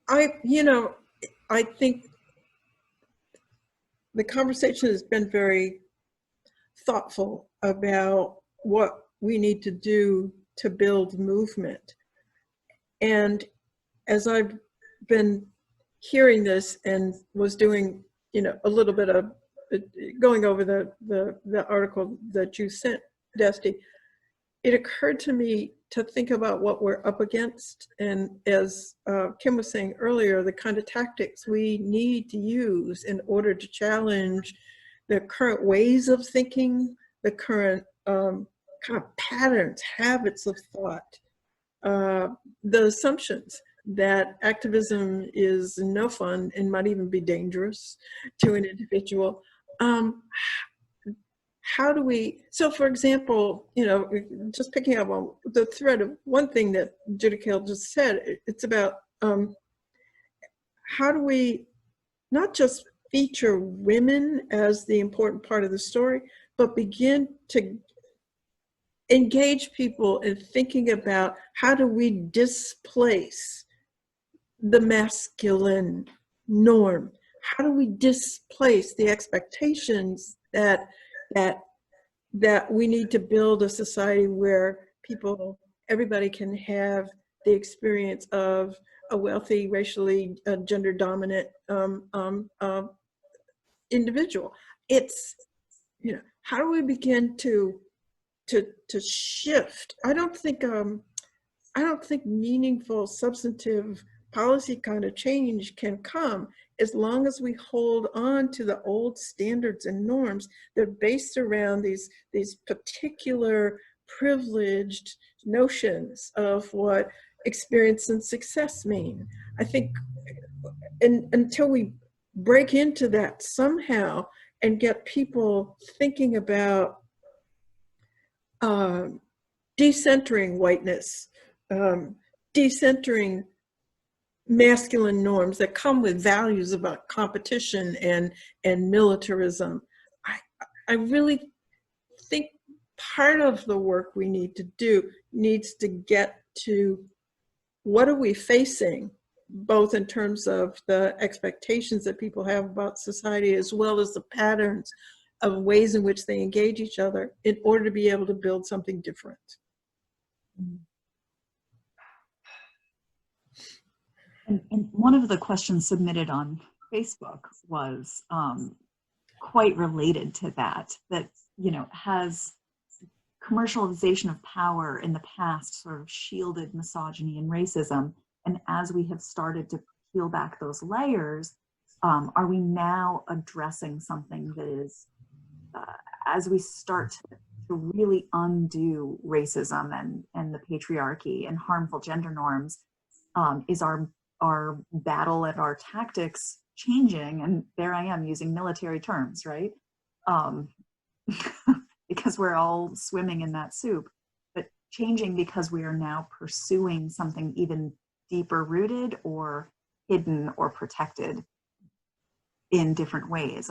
I think the conversation has been very thoughtful about what we need to do to build movement. And as I've been hearing this and was doing, a little bit of going over the article that you sent, Dusty, it occurred to me to think about what we're up against. And as Kim was saying earlier, the kind of tactics we need to use in order to challenge the current ways of thinking, the current kind of patterns, habits of thought, the assumptions that activism is no fun and might even be dangerous to an individual. How do we, so for example, just picking up on the thread of one thing that Judy Kale just said, it's about how do we not just feature women as the important part of the story, but begin to engage people in thinking about how do we displace the masculine norm? How do we displace the expectations that we need to build a society where everybody can have the experience of a wealthy, racially, gender dominant individual? It's, how do we begin to shift? I don't think meaningful, substantive policy kind of change can come as long as we hold on to the old standards and norms that are based around these particular privileged notions of what experience and success mean. I think until we break into that somehow and get people thinking about decentering whiteness, decentering masculine norms that come with values about competition and militarism. I really think part of the work we need to do needs to get to what are we facing, both in terms of the expectations that people have about society, as well as the patterns of ways in which they engage each other in order to be able to build something different. And one of the questions submitted on Facebook was quite related to that, has commercialization of power in the past sort of shielded misogyny and racism? And as we have started to peel back those layers, are we now addressing something that is, as we start to really undo racism and the patriarchy and harmful gender norms, is our battle and our tactics changing? And there I am using military terms, right? Because we're all swimming in that soup, but changing because we are now pursuing something even deeper rooted or hidden or protected in different ways.